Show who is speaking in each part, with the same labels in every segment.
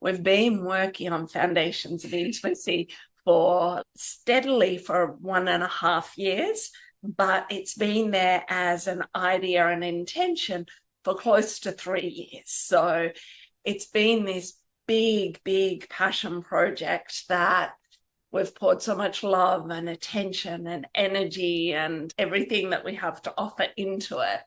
Speaker 1: we've been working on foundations of intimacy for steadily for 1.5 years, but it's been there as an idea and intention for close to 3 years. So it's been this big, big passion project that we've poured so much love and attention and energy and everything that we have to offer into it.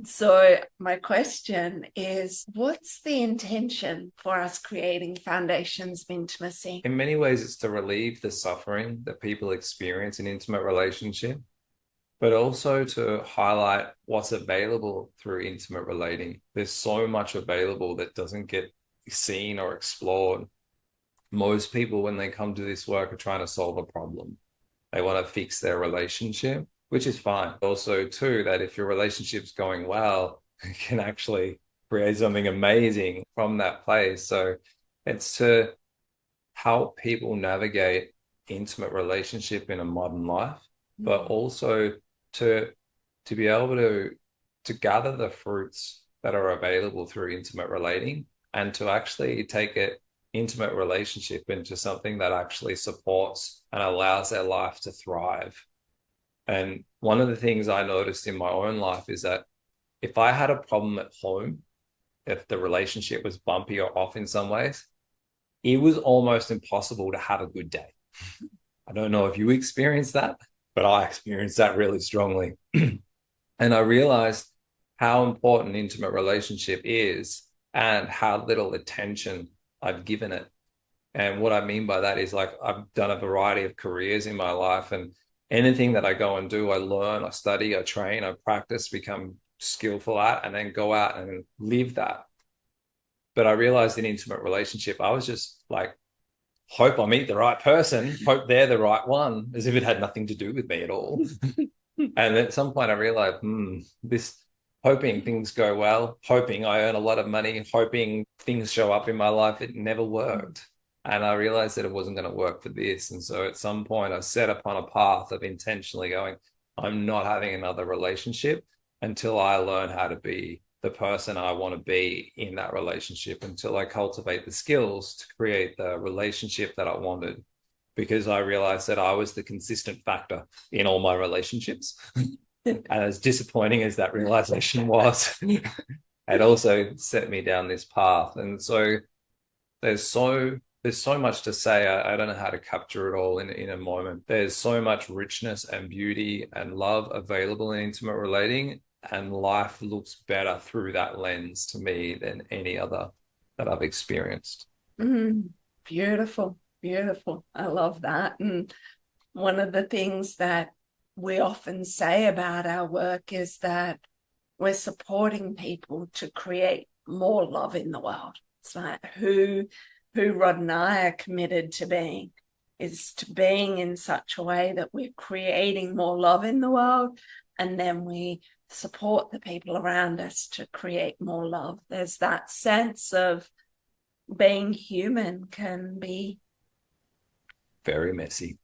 Speaker 1: So my question is, what's the intention for us creating foundations of intimacy?
Speaker 2: In many ways, it's to relieve the suffering that people experience in intimate relationship, but also to highlight what's available through intimate relating. There's so much available that doesn't get seen or explored. Most people, when they come to this work, are trying to solve a problem. They want to fix their relationship, which is fine. Also, too, that if your relationship's going well, you can actually create something amazing from that place. So it's to help people navigate intimate relationship in a modern life, but also to be able to gather the fruits that are available through intimate relating and to actually take it intimate relationship into something that actually supports and allows their life to thrive. And one of the things I noticed in my own life is that if I had a problem at home, if the relationship was bumpy or off in some ways, it was almost impossible to have a good day. I don't know if you experienced that, but I experienced that really strongly. And I realized how important intimate relationship is and how little attention I've given it. And what I mean by that is, like, I've done a variety of careers in my life, and anything that I go and do, I learn, I study, I train, I practice, become skillful at, and then go out and live that. But I realized in intimate relationship, I was just like, hope I meet the right person, hope they're the right one, as if it had nothing to do with me at all. And at some point I realized, this hoping things go well, hoping I earn a lot of money, hoping things show up in my life, it never worked. And I realized that it wasn't going to work for this. And so at some point I set upon a path of intentionally going, I'm not having another relationship until I learn how to be the person I want to be in that relationship, until I cultivate the skills to create the relationship that I wanted. Because I realized that I was the consistent factor in all my relationships. And as disappointing as that realization was, it also set me down this path. And so there's so much to say. I don't know how to capture it all in a moment. There's so much richness and beauty and love available in intimate relating, and life looks better through that lens to me than any other that I've experienced.
Speaker 1: Beautiful, beautiful. I love that. And one of the things that we often say about our work is that we're supporting people to create more love in the world. It's like who Rod and I are committed to being, is to being in such a way that we're creating more love in the world, and then we support the people around us to create more love. There's that sense of being human can be
Speaker 2: very messy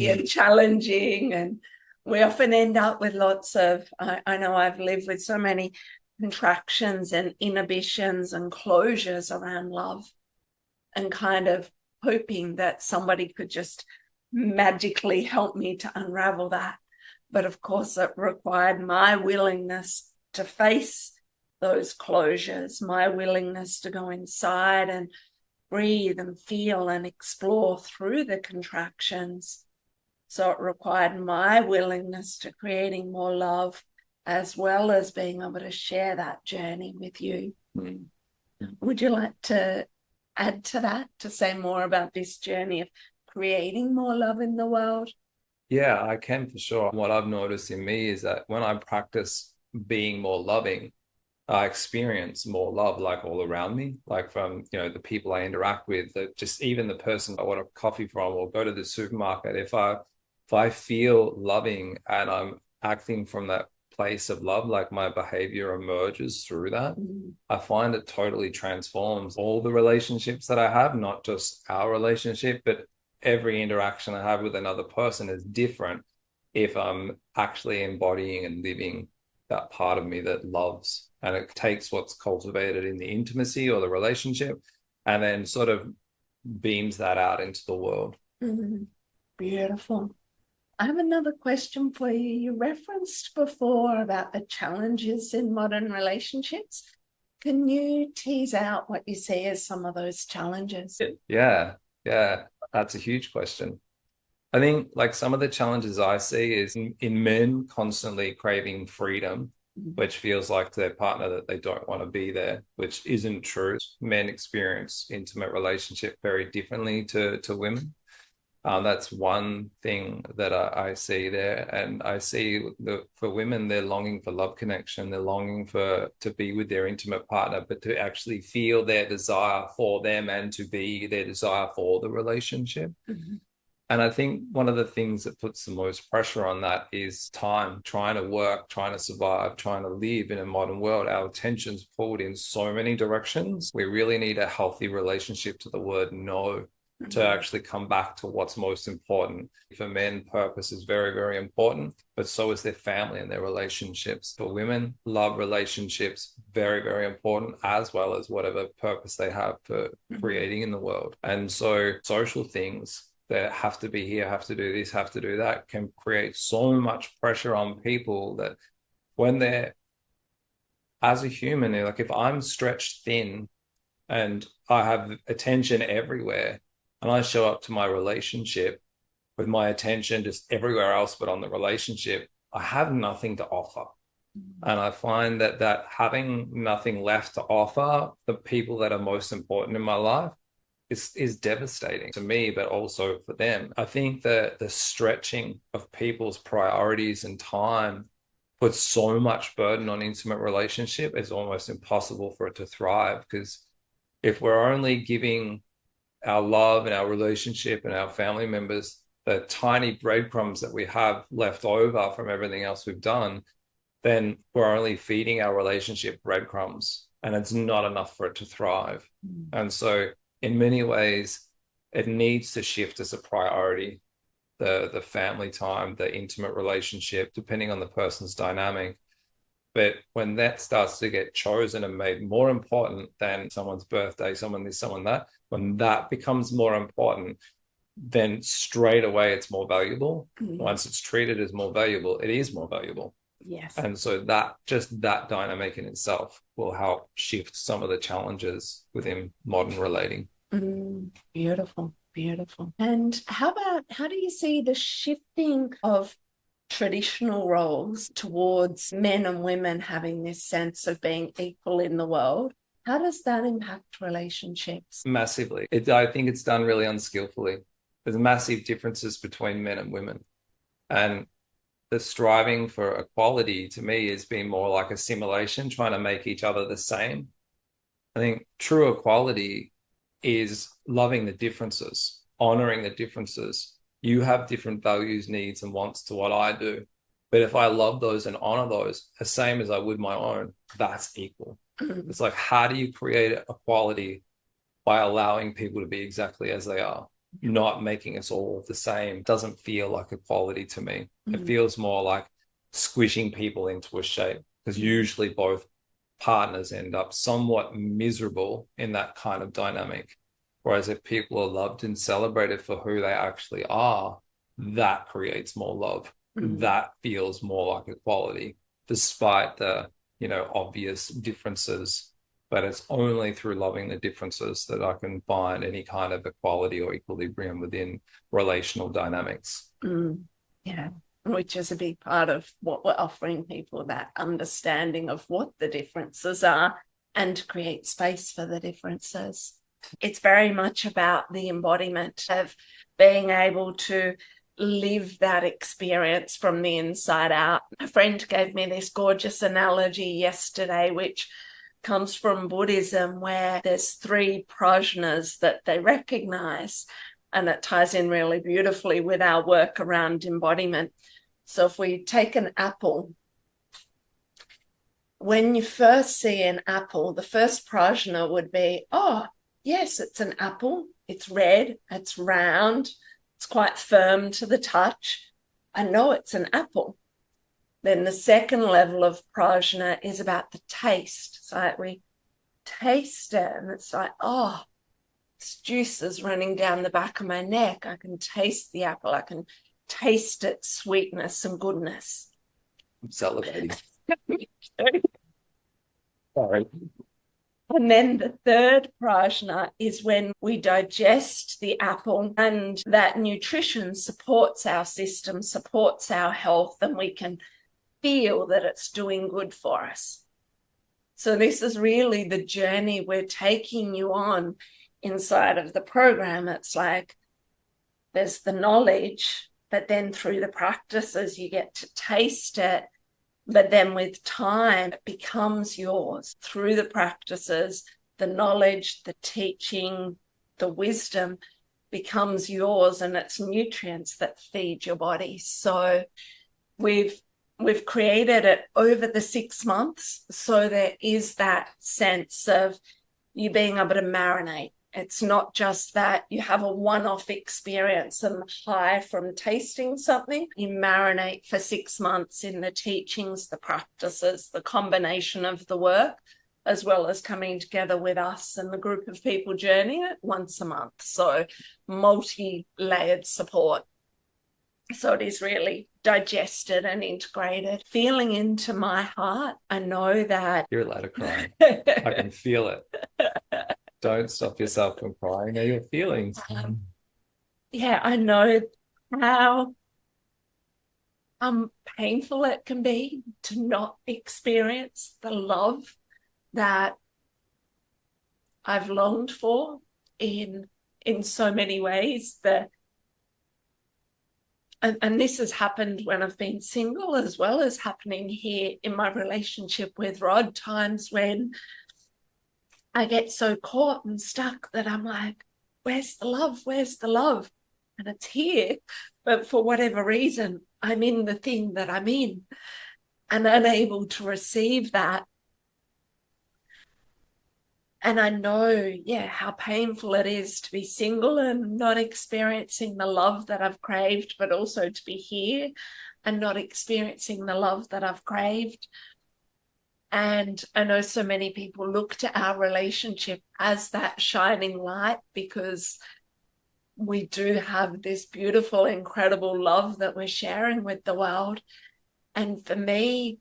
Speaker 1: and challenging, and we often end up with lots of, I know I've lived with so many contractions and inhibitions and closures around love, and kind of hoping that somebody could just magically help me to unravel that. But of course, it required my willingness to face those closures, my willingness to go inside and breathe and feel and explore through the contractions. So it required my willingness to creating more love, as well as being able to share that journey with you. Would you like to add to that, to say more about this journey of creating more love in the world?
Speaker 2: Yeah, I can for sure. What I've noticed in me is that when I practice being more loving, I experience more love, like all around me, like from, the people I interact with, that just even the person I want a coffee from or go to the supermarket. If I feel loving and I'm acting from that place of love, like my behavior emerges through that, I find it totally transforms all the relationships that I have, not just our relationship, but every interaction I have with another person is different if I'm actually embodying and living that part of me that loves. And it takes what's cultivated in the intimacy or the relationship and then sort of beams that out into the world.
Speaker 1: Mm, beautiful. I have another question for you. You referenced before about the challenges in modern relationships. Can you tease out what you see as some of those challenges?
Speaker 2: Yeah, yeah, that's a huge question. I think like some of the challenges I see is in men constantly craving freedom, which feels like their partner that they don't want to be there, which isn't true. Men experience intimate relationship very differently to women. That's one thing that I see there. And I see for women, they're longing for love connection. They're longing to be with their intimate partner, but to actually feel their desire for them and to be their desire for the relationship.
Speaker 1: Mm-hmm.
Speaker 2: And I think one of the things that puts the most pressure on that is time, trying to work, trying to survive, trying to live in a modern world. Our attention's pulled in so many directions. We really need a healthy relationship to the word no to actually come back to what's most important. For men, purpose is very, very important, but so is their family and their relationships. For women, love, relationships, very, very important, as well as whatever purpose they have for creating in the world. And so social things that have to be here, have to do this, have to do that, can create so much pressure on people that when they're, as a human, like if I'm stretched thin and I have attention everywhere and I show up to my relationship with my attention just everywhere else but on the relationship, I have nothing to offer. And I find that having nothing left to offer the people that are most important in my life is devastating to me, but also for them. I think that the stretching of people's priorities and time puts so much burden on intimate relationship, it's almost impossible for it to thrive. Because if we're only giving our love and our relationship and our family members the tiny breadcrumbs that we have left over from everything else we've done, then we're only feeding our relationship breadcrumbs and it's not enough for it to thrive. And so in many ways, it needs to shift as a priority, the family time, the intimate relationship, depending on the person's dynamic. But when that starts to get chosen and made more important than someone's birthday, someone this, someone that, when that becomes more important, then straight away it's more valuable. Once it's treated as more valuable, it is more valuable.
Speaker 1: Yes.
Speaker 2: And so that just that dynamic in itself will help shift some of the challenges within modern relating.
Speaker 1: Beautiful, beautiful. And how do you see the shifting of traditional roles towards men and women having this sense of being equal in the world? How does that impact relationships?
Speaker 2: Massively. I think it's done really unskillfully. There's massive differences between men and women. And the striving for equality to me has been more like assimilation, trying to make each other the same. I think true equality is loving the differences, honoring the differences. You have different values, needs, and wants to what I do. But if I love those and honor those the same as I would my own, that's equal. It's like, how do you create equality by allowing people to be exactly as they are, not making us all the same? It doesn't feel like equality to me. It feels more like squishing people into a shape, because usually both partners end up somewhat miserable in that kind of dynamic. Whereas if people are loved and celebrated for who they actually are, that creates more love. That feels more like equality, despite the, obvious differences. But it's only through loving the differences that I can find any kind of equality or equilibrium within relational dynamics.
Speaker 1: Yeah, which is a big part of what we're offering people, that understanding of what the differences are and to create space for the differences. It's very much about the embodiment of being able to live that experience from the inside out. A friend gave me this gorgeous analogy yesterday, which comes from Buddhism, where there's 3 prajnas that they recognize, and it ties in really beautifully with our work around embodiment. So if we take an apple, when you first see an apple, the first prajna would be, oh, yes, it's an apple. It's red, it's round, it's quite firm to the touch. I know it's an apple. Then the second level of prajna is about the taste. So like we taste it and it's like, oh, juice is running down the back of my neck. I can taste the apple. I can taste its sweetness and goodness.
Speaker 2: I'm salivating. Sorry.
Speaker 1: And then the third prajna is when we digest the apple, and that nutrition supports our system, supports our health, and we can feel that it's doing good for us. So this is really the journey we're taking you on inside of the program. It's like there's the knowledge, but then through the practices, you get to taste it. But then with time, it becomes yours through the practices, the knowledge, the teaching, the wisdom becomes yours, and it's nutrients that feed your body. So we've created it over the 6 months. So there is that sense of you being able to marinate. It's not just that you have a one-off experience and high from tasting something. You marinate for 6 months in the teachings, the practices, the combination of the work, as well as coming together with us and the group of people journeying it once a month. So multi-layered support. So it is really digested and integrated. Feeling into my heart, I know that...
Speaker 2: You're allowed to cry. I can feel it. Don't stop yourself from crying. They're your feelings.
Speaker 1: Yeah, I know how painful it can be to not experience the love that I've longed for in so many ways. And this has happened when I've been single, as well as happening here in my relationship with Rod, times when I get so caught and stuck that I'm like, where's the love? Where's the love? And it's here. But for whatever reason, I'm in the thing that I'm in and unable to receive that. And I know, yeah, how painful it is to be single and not experiencing the love that I've craved, but also to be here and not experiencing the love that I've craved. And I know so many people look to our relationship as that shining light, because we do have this beautiful, incredible love that we're sharing with the world. And for me,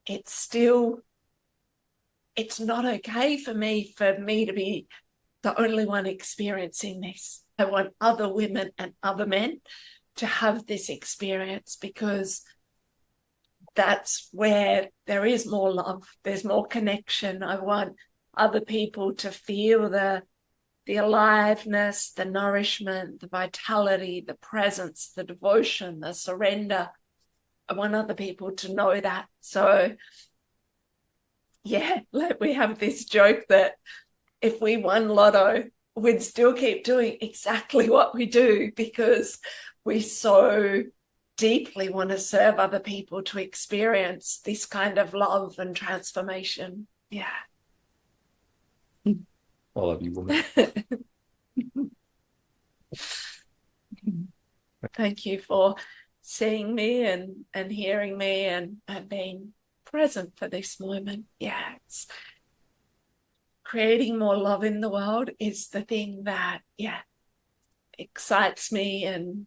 Speaker 1: it's not okay for me to be the only one experiencing this. I want other women and other men to have this experience, because that's where there is more love, there's more connection. I want other people to feel the aliveness, the nourishment, the vitality, the presence, the devotion, the surrender. I want other people to know that. So yeah, like we have this joke that if we won lotto, we'd still keep doing exactly what we do, because we so deeply want to serve other people to experience this kind of love and transformation. Yeah.
Speaker 2: I love you, woman.
Speaker 1: Thank you for seeing me and hearing me and being present for this moment. Yeah, it's creating more love in the world is the thing that, yeah, excites me and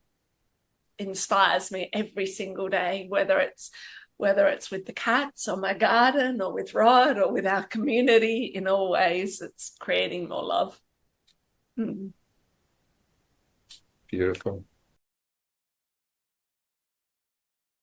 Speaker 1: inspires me every single day, whether it's with the cats or my garden or with Rod or with our community. In all ways, it's creating more love.
Speaker 2: Beautiful.